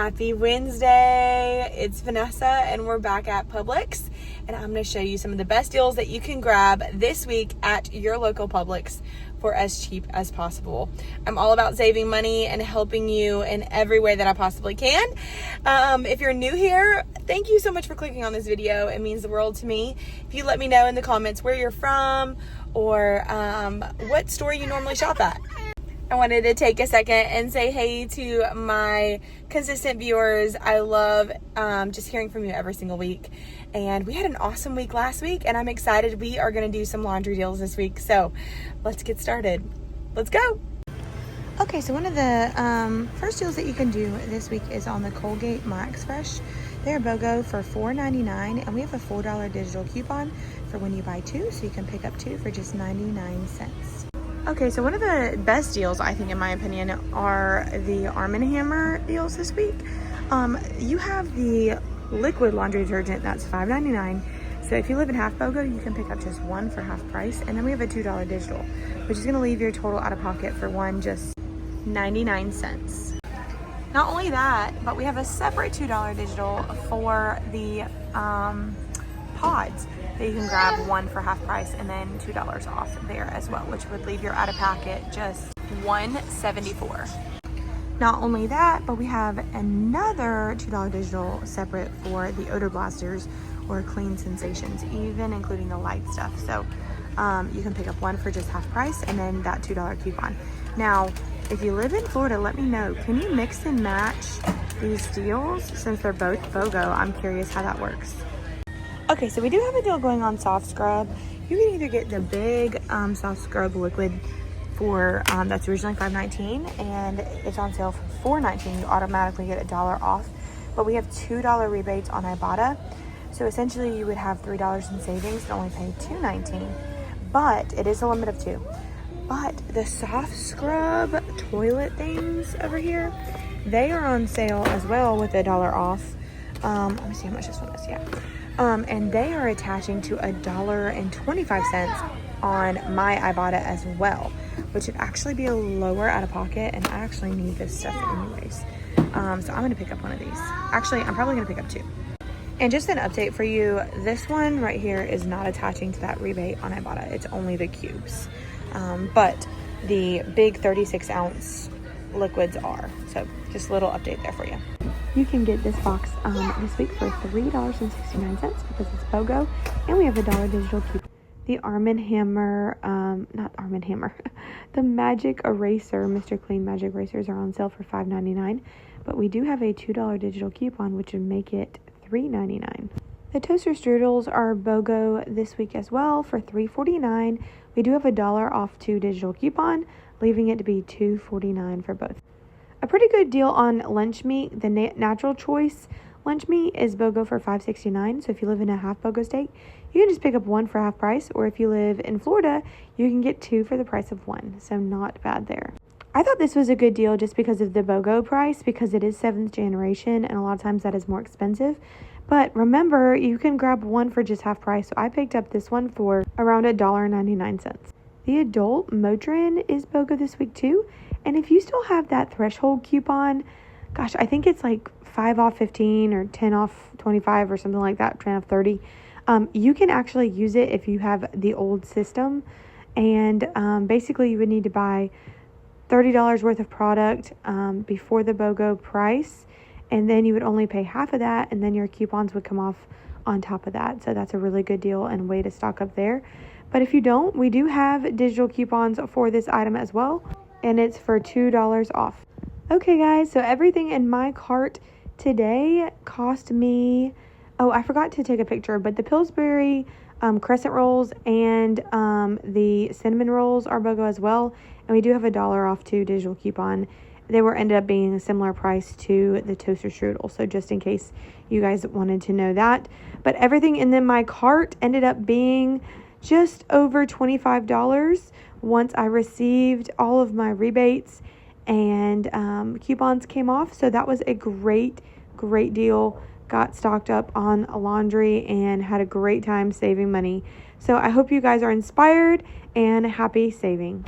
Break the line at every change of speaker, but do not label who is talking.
Happy Wednesday, it's Vanessa and we're back at Publix and I'm going to show you some of the best deals that you can grab this week at your local Publix for as cheap as possible. I'm all about saving money and helping you in every way that I possibly can. If you're new here, thank you so much for clicking on this video. It means the world to me. If you let me know in the comments where you're from or what store you normally shop at. I wanted to take a second and say hey to my consistent viewers. I love just hearing from you every single week. And we had an awesome week last week and I'm excited. We are going to do some laundry deals this week. So let's get started. Let's go. Okay, so one of the first deals that you can do this week is on the Colgate Max Fresh. They're BOGO for $4.99 and we have a $4 digital coupon for when you buy two. So you can pick up two for just 99 cents. Okay, so one of the best deals, I think, in my opinion, are the Arm & Hammer deals this week. You have the liquid laundry detergent, that's $5.99. So if you live in half BOGO, you can pick up just one for half price. And then we have a $2 digital, which is going to leave your total out of pocket for one just 99 cents. Not only that, but we have a separate $2 digital for the pods. You can grab one for half price and then $2 off there as well, which would leave your out of pocket just $1.74. Not only that, but we have another $2 digital separate for the odor blasters or clean sensations, even including the light stuff. So you can pick up one for just half price and then that $2 coupon. Now, if you live in Florida, let me know. Can you mix and match these deals since they're both BOGO? I'm curious how that works. Okay, so we do have a deal going on soft scrub. You can either get the big soft scrub liquid for, that's originally $5.19 and it's on sale for $4.19. You automatically get $1 off, but we have $2 rebates on Ibotta. So essentially you would have $3 in savings and only pay $2.19, but it is a limit of 2. But the soft scrub toilet things over here, they are on sale as well with $1 off. Let me see how much this one is, yeah. And they are attaching to $1.25 on my Ibotta as well, which would actually be a lower out of pocket, and I actually need this stuff anyways. So I'm going to pick up one of these. Actually, I'm probably going to pick up two. And just an update for you, this one right here is not attaching to that rebate on Ibotta. It's only the cubes. But the big 36-ounce liquids are. So just a little update there for you. You can get this box this week for $3.69 because it's BOGO, and we have a $1 digital coupon. The Arm & Hammer, not Arm & Hammer, the Magic Eraser, Mr. Clean Magic Erasers are on sale for $5.99, but we do have a $2 digital coupon, which would make it $3.99. The toaster strudels are BOGO this week as well for $3.49. We do have a $1 off 2 digital coupon, leaving it to be $2.49 for both. A pretty good deal on lunch meat. The Natural Choice lunch meat is BOGO for $5.69. So if you live in a half BOGO state, you can just pick up one for half price. Or if you live in Florida, you can get two for the price of one. So not bad there. I thought this was a good deal just because of the BOGO price, because it is 7th generation and a lot of times that is more expensive. But remember, you can grab one for just half price. So I picked up this one for around $1.99. The adult Motrin is BOGO this week too. And if you still have that threshold coupon, gosh, I think it's like 5 off 15 or 10 off 25 or something like that, 10 off 30. You can actually use it if you have the old system. And basically you would need to buy $30 worth of product before the BOGO price. And then you would only pay half of that. And then your coupons would come off on top of that. So that's a really good deal and way to stock up there. But if you don't, we do have digital coupons for this item as well. And it's for $2 off. Okay guys, so everything in my cart today cost me, oh, I forgot to take a picture, but the Pillsbury crescent rolls and the cinnamon rolls are BOGO as well. And we do have a $1 off 2 digital coupon. They ended up being a similar price to the toaster strudel. So just in case you guys wanted to know that. But everything in my cart ended up being just over $25 once I received all of my rebates and coupons came off. So that was a great deal. Got stocked up on laundry and had a great time saving money. So I hope you guys are inspired and happy saving.